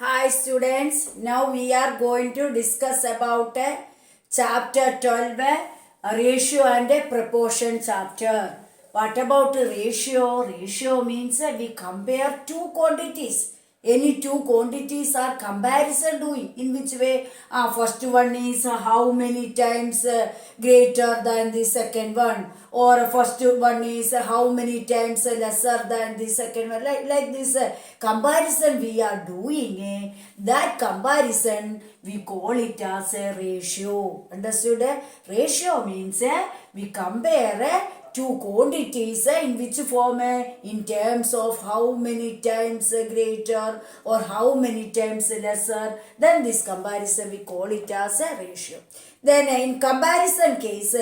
Hi students, now we are going to discuss about chapter 12, a ratio and a proportion chapter. What about ratio? Ratio means we compare two quantities. Any two quantities are comparison doing. In which way? First one is how many times greater than the second one. Or first one is how many times lesser than the second one. Like this comparison we are doing. That comparison we call it as a ratio. Understood? Ratio means we compare two quantities in which form in terms of how many times greater or how many times lesser. Then this comparison we call it as a ratio. Then in comparison case,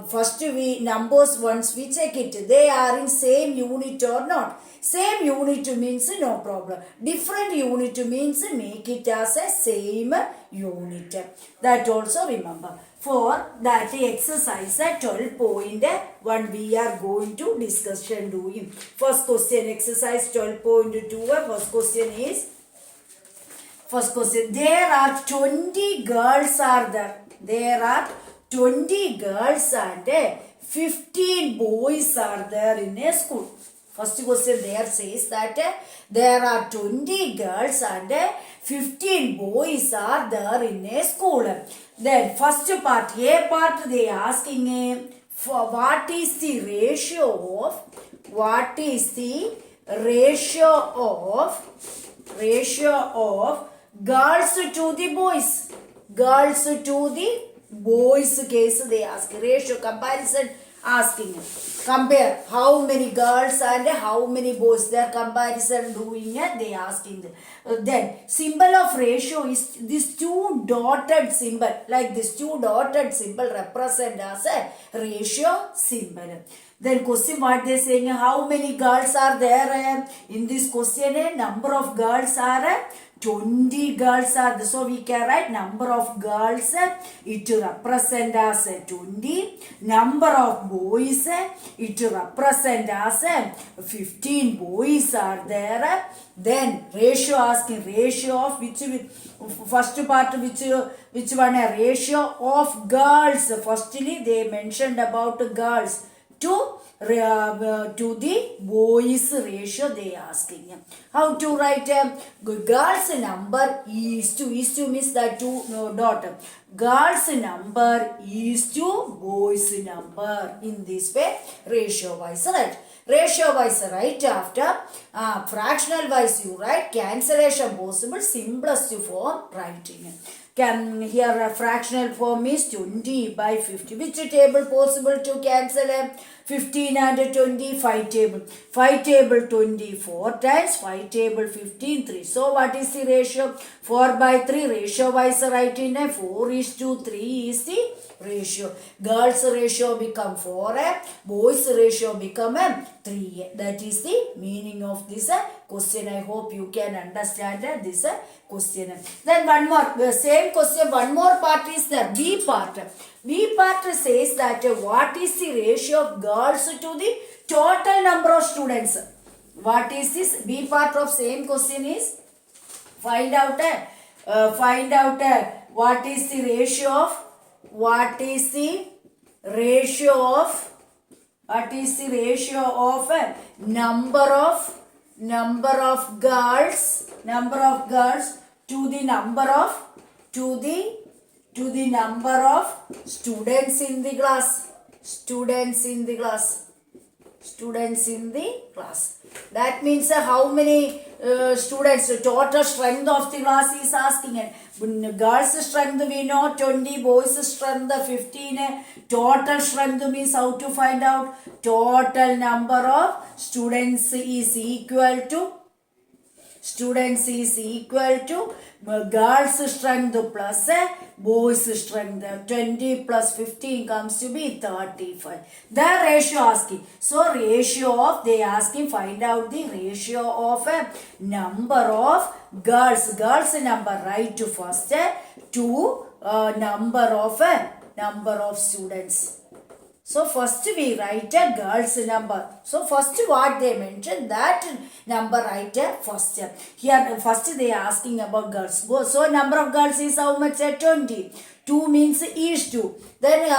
first we numbers once we check it, they are in same unit or not. Same unit means no problem. Different unit means make it as a same unit. That also remember. For that exercise 12.1 we are going to discussion doing. First question exercise 12.2. First question, there are 20 girls are there. There are 20 girls and 15 boys are there in a school. First question there says that there are 20 girls and 15 boys are there in a school. Then first part, A part they asking for what is the ratio of girls to the boys. Girls to the boys case they ask. Ratio comparison asking. Compare how many girls and how many boys. Their comparison doing they asking. Then symbol of ratio is this two dotted symbol. Like this two dotted symbol represent as a ratio symbol. Then question what they saying, how many girls are there? In this question number of girls are 20 girls are there. So we can write number of girls it represent as 20. Number of boys it represent as 15 boys are there. Then ratio asking ratio of which first part which one a ratio of girls. Firstly they mentioned about girls to the boys ratio they asking. How to write girls number is to means that two dot. Girls number is to boys number. In this way ratio wise right. Ratio wise right after fractional wise you write cancellation possible simplest form writing. Can here a fractional form is 20 by 50. Which table possible to cancel 15 and 20? 5 table. 5 table 24 times 5 table 15 3. So what is the ratio? 4 by 3 ratio wise write in 4:3 is the ratio. Girls ratio become 4, boys ratio become 3. That is the meaning of this question. I hope you can understand this question. Then one more same question, one more part is the B part. B part says that what is the ratio of girls to the total number of students? What is this? B part of same question is find out what is the ratio of number of girls to the number of students in the class. That means how many students, total strength of the class is asking. Girls strength we know 20, boys strength 15. Total strength means how to find out? Total number of students is equal to girls strength plus boys strength. 20 plus 15 comes to be 35. The ratio asking. So ratio of they asking find out the ratio of number of girls number right to first to number of students. So first we write a girl's number. So first what they mentioned, that number write a first. Here first they are asking about girls. So number of girls is how much? 20. 2 means is 2. Then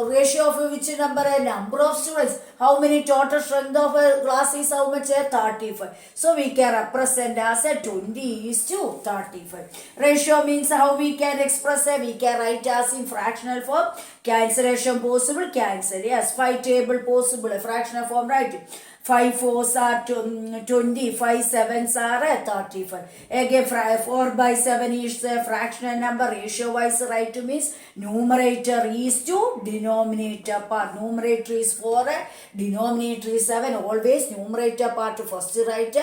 ratio of which number? A number of students. How many total strength of a class is how much? 35. So we can represent as a 20 is to 35. Ratio means how we can express it. We can write as in fractional form. Cancellation possible, cancel. Yes, 5 table possible. Fractional form, right? 5 4s are 20, 5 7s are 35. Again, 4 by 7 is a fractional number. Ratio wise, right, means numerator is to denominator part. Numerator is 4, denominator is 7. Always numerator part first write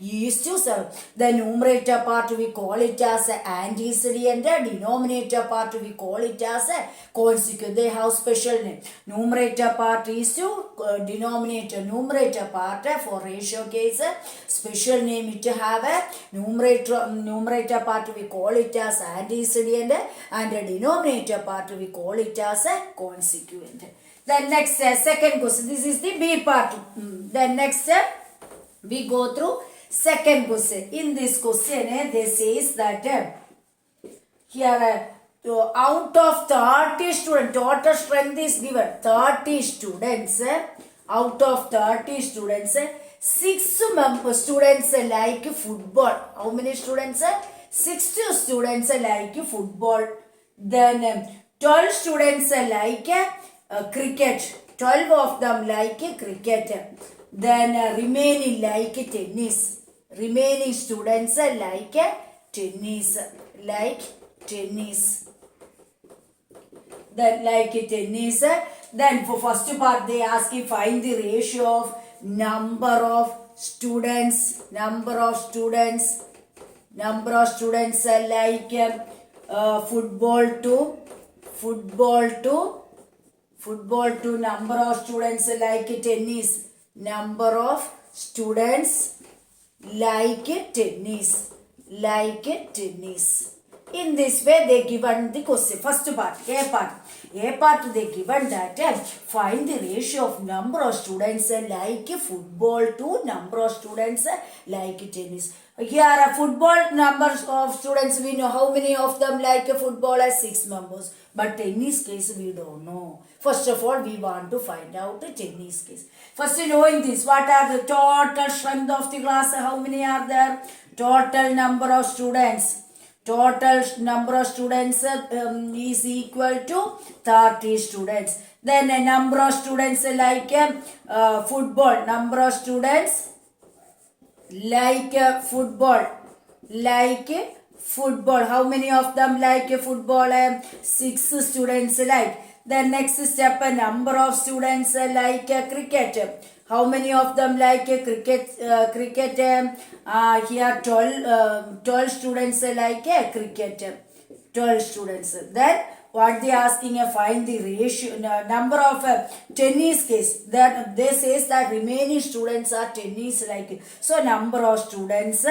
is to 7. The numerator part we call it as antecedent. Denominator part we call it as consequent. They have special name. Numerator part is to denominator. Numerator part for ratio case special name it have a numerator part we call it as antecedent, and the denominator part we call it as a consequent. Then next second question, this is the B part. Then next we go through second question. In this question they says that here out of 30 students, total strength is given 30 students. Out of 30 students, 6 students like football. How many students? 6 students like football. Then 12 students like cricket. 12 of them like cricket. Then remaining like tennis. Remaining students like tennis. Like tennis. Then like tennis. Then for first part they ask you find the ratio of number of students like football to number of students like tennis, number of students like tennis. In this way they given the question. First part, A part they given that find the ratio of number of students like football to number of students like tennis. Here football numbers of students we know how many of them like football as 6 members. But tennis case we don't know. First of all we want to find out the tennis case. First knowing this, what are the total strength of the class? How many are there? Total number of students. Total number of students is equal to 30 students. Then a number of students like football. Number of students like football. How many of them like football? 6 students like. Then next step, a number of students like cricket. How many of them like cricket? Here 12 students like cricket. 12 students. Then what they asking? Find the ratio number of tennis case. That they says that remaining students are tennis like. So number of students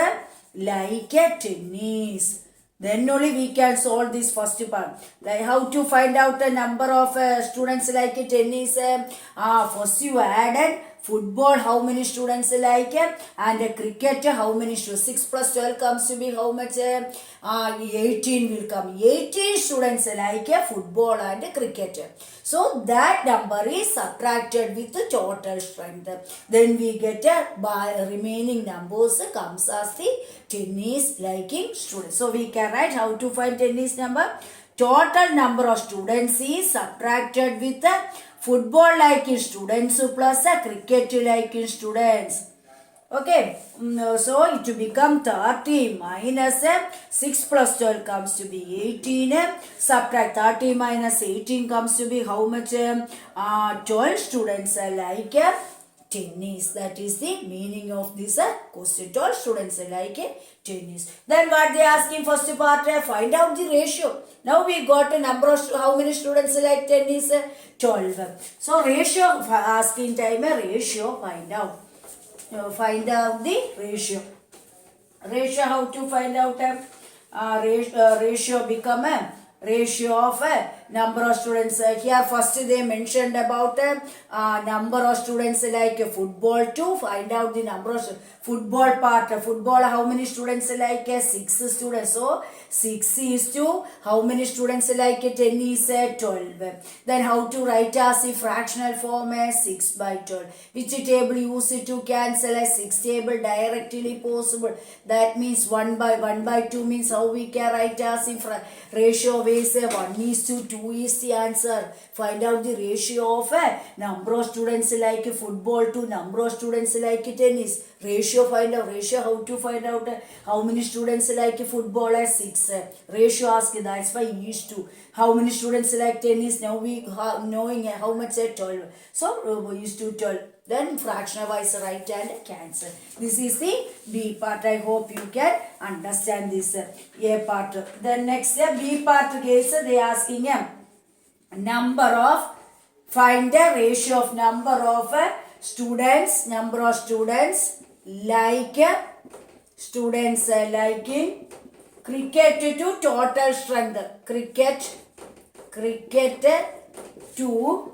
like tennis. Then only we can solve this first part. Like how to find out the number of students like tennis. First you added football, how many students like, and cricket, how many students? 6 plus 12 comes to be how much? 18 will come. 18 students like football and cricket. So that number is subtracted with the total strength. Then we get by remaining numbers comes as the tennis liking students. So we can write how to find tennis number. Total number of students is subtracted with the football liking students plus a cricket liking students. Okay, so it will become 30 minus 6 plus 12 comes to be 18. Subtract 30 minus 18 comes to be how much? 12 students like tennis. That is the meaning of this question. 12 students like tennis. Then what they asking first part? Find out the ratio. Now we got a number of how many students like tennis? 12. So ratio asking time ratio find out. Find out the ratio. Ratio how to find out? Ratio become a ratio of number of students. Here first they mentioned about number of students like football to find out the number of football part. Football, how many students like 6 students. So 6 is to how many students like 10 is 12. Then how to write as a fractional form as 6 by 12. Which table use to cancel as 6 table directly possible. That means 1 by 2 means how we can write as if ratio ways 1 is to 2 is the answer. Find out the ratio of number of students like football to number of students like tennis. Ratio find out. Ratio how to find out how many students like football as 6. Ratio ask, that's why is to. How many students like tennis? Now we knowing how much 12. So is to 12. Then fractional wise write and cancel. This is the B part. I hope you can understand this A part. Then next B part case they asking number of, find the ratio of number of students, number of students like students liking cricket to total strength. Cricket to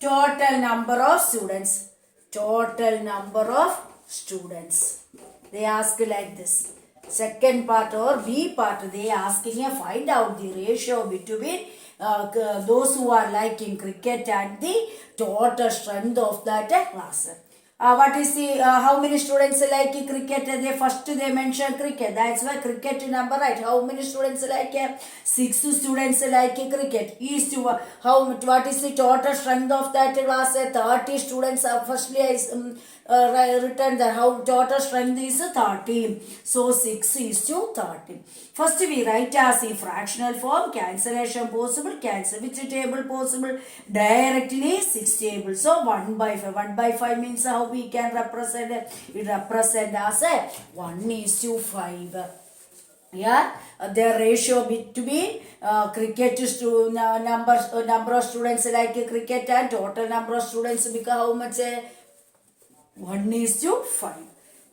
total number of students. Total number of students. They ask like this. Second part or B part, they asking find out the ratio between those who are liking cricket and the total strength of that class. What is the how many students like cricket? They mention cricket. That's why cricket number, right? How many students like 6 students like cricket? Is to what is the total strength of that class? 30 students. Firstly, I written that how total strength is 30. So 6 is to 30. First we write as a fractional form. Cancellation possible. Cancel which table possible? Directly 6 table. So 1 by 5. 1 by 5 means how we can represent it? It represent as a 1 is to 5. Yeah, the ratio between cricket to number of students like cricket and total number of students become how much? 1 is to 5.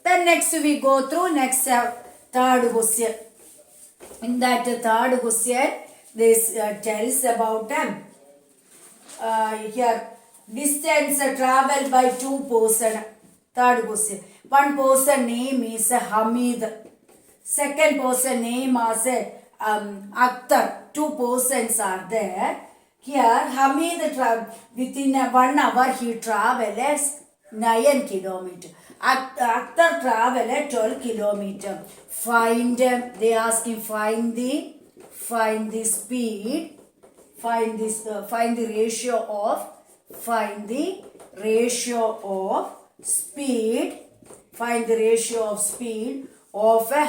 Then next we go through next third question. In that third question, this tells about here distance traveled by 2 person. Third question. One person name is Hamid. Second person name is Akhtar. 2 persons are there. Here Hamid within 1 hour he travels 9 kilometers. Akhtar travel 12 kilometers. Find, they ask him find the speed, find the ratio of speed, find the ratio of speed of a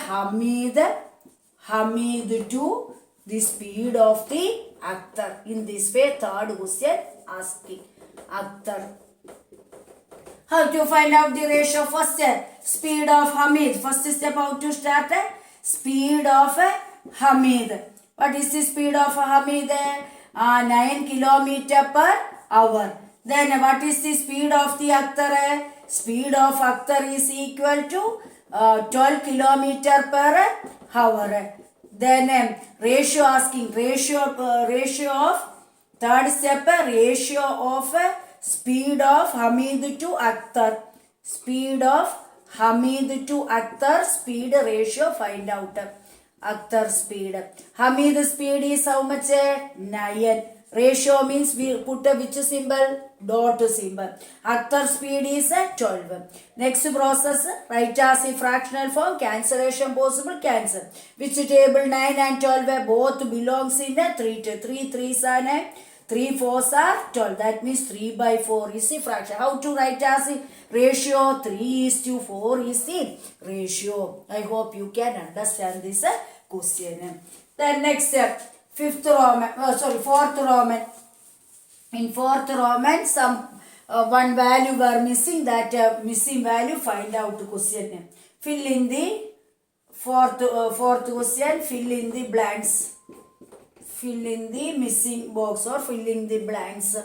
Hamid to the speed of the Akhtar. In this way, third question asking Akhtar. How to find out the ratio? First, speed of Hamid. First step, how to start? Speed of Hamid. What is the speed of Hamid? 9 kilometers per hour. Then what is the speed of the Akhtar? Speed of Akhtar is equal to 12 kilometers per hour. Then ratio asking, ratio of, third step, ratio of speed of Hamid to Akhtar. Speed of Hamid to Akhtar, speed ratio find out. Akhtar speed. Hamid speed is how much? 9. Ratio means we put a which symbol? Dot symbol. Akhtar speed is 12. Next process, write as a fractional form. Cancellation possible, cancel. Which table? 9 and 12 both belongs in 3 to 3 3s are 9. 3 4s are 12. That means 3 by 4 is the fraction. How to write as a ratio? 3 is to 4 is the ratio. I hope you can understand this question. Then next step, fourth Roman. In fourth Roman, some one value were missing. That missing value find out the question. Fill in the fourth question. Fill in the blanks. Fill in the missing box or fill in the blanks.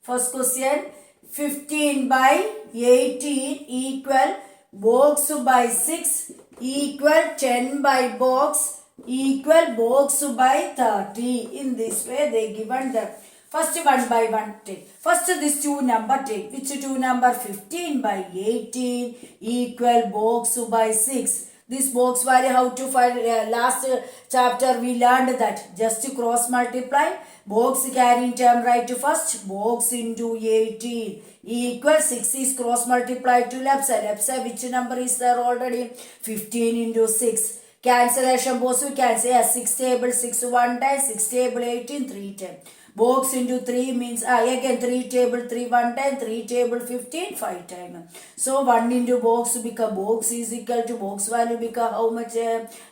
First question, 15 by 18 equal box by 6 equal 10 by box equal box by 30. In this way they given the first one by one take. First this two number take. Which two number? 15 by 18 equal box by 6. This box value how to find? Last chapter we learned that just to cross multiply. Box carrying term right to first. Box into 18 equal 6 is cross multiplied to left side. Left side which number is there already? 15 into 6. Cancellation box we can say 6 table 6 one time, 6 table 18 3 time. Box into 3 means again 3 table 3 one time, 3 table 15 5 time. So 1 into box become box is equal to box value become how much?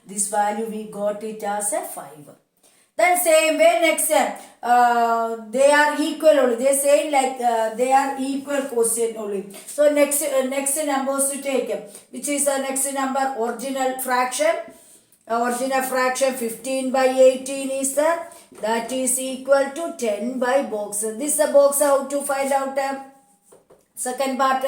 This value we got it as a 5. Then same way next they are equal only. They say like they are equal question only. So next numbers to take, which is the next number? Original fraction. Original fraction 15 by 18 is there. That is equal to 10 by box. This is a box. How to find out? Second part,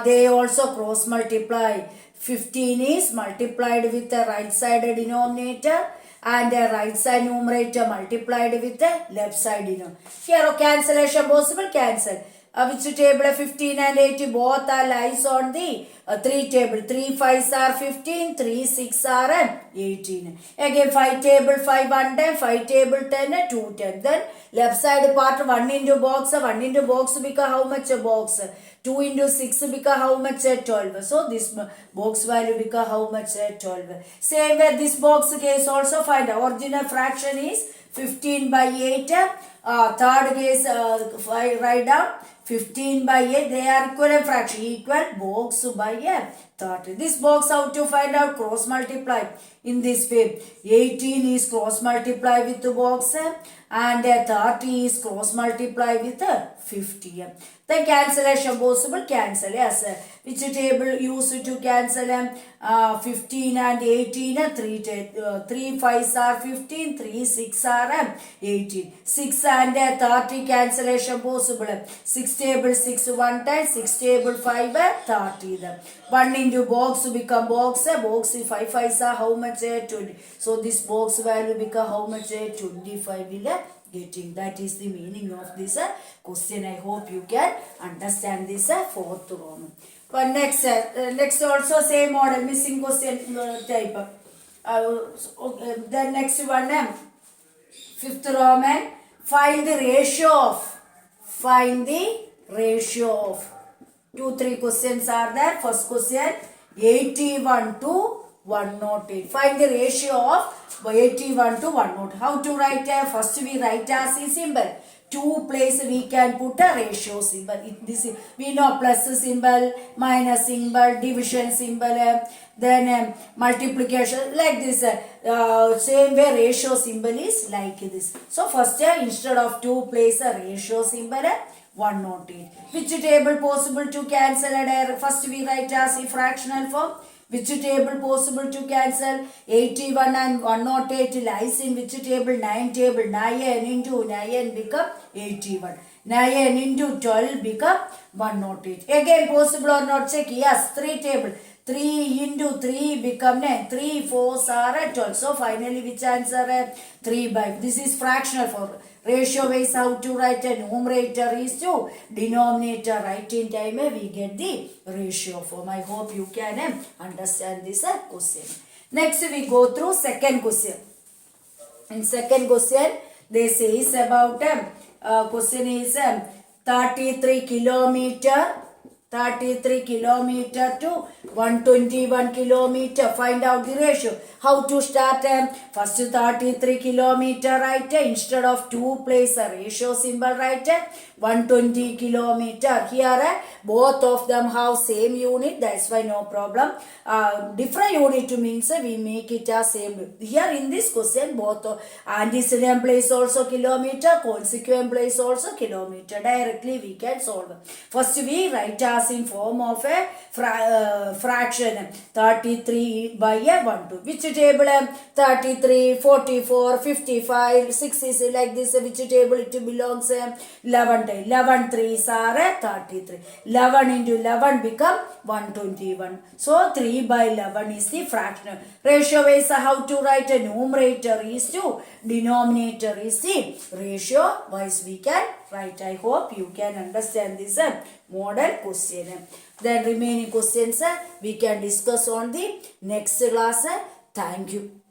they also cross multiply. 15 is multiplied with the right side denominator and the right side numerator multiplied with the left side denominator. Here cancellation possible, cancel. Which table? 15 and 80 both are lies on the 3 table. 3 5s are 15, 3 6 are 18. Again 5 table 5 1 time, 5 table 10 2 10. Then left side part 1 into box. 1 into box become how much? A box. 2 into 6 become how much? 12. So this box value become how much? 12. Same way this box case also find original fraction is 15 by 8. Third case write down 15 by 8. They are equivalent fraction. Equal box by 30. This box how to find out? Cross multiply. In this way 18 is cross multiply with the box and 30 is cross multiply with 50. Then cancellation possible, cancel. Yes. Which table used to cancel? 15 and 18. 3 5s are 15. 3 6 are 18. 6 and 30 cancellation possible. 6 table 6 one time. 6 table 5 30. 1 into box become box. Box 5 5s are how much? 20. So this box value become how much? 25 will getting. That is the meaning of this question. I hope you can understand this fourth Roman. But next also same model, missing question type. The next one, fifth Roman. Find the ratio of. 2-3 questions are there. First question 81 to 108. Find the ratio of 81 to 108. How to write? First we write as a symbol. 2 place we can put a ratio symbol. We know plus symbol, minus symbol, division symbol, then multiplication like this. Same way ratio symbol is like this. So first instead of 2 place a ratio symbol 108. Which table possible to cancel? First we write as a fractional form. Which table possible to cancel? 81 and 108 lies in which table? 9 table. 9 into 9 become 81. 9 into 12 become 108. Again possible or not? Check. Yes, 3 table. 3 into 3 become 9. 3 4s are 12. So finally which answer? 3 by. This is fractional form. Ratio wise how to write? A numerator is to denominator. Right in time we get the ratio form. I hope you can understand this question. Next we go through second question. In second question they say is about question is 33 kilometer to 121 kilometer. Find out the ratio. How to start? First 33 kilometer, right? Instead of 2 place a ratio symbol, right? 120 kilometer. Here both of them have same unit. That's why no problem. Different unit means we make it a same. Here in this question both antecedent place also kilometer, consequent place also kilometer. Directly we can solve. First we write as in form of a fraction 33 by 1 2. Which table? 33, 44, 55, 6 is like this. Which table it belongs? 11 11 threes are 33. 11 into 11 become 121. So 3 by 11 is the fractional. Ratio wise how to write? A numerator is to denominator is the ratio wise we can write. I hope you can understand this model question. Then remaining questions we can discuss on the next class. Thank you.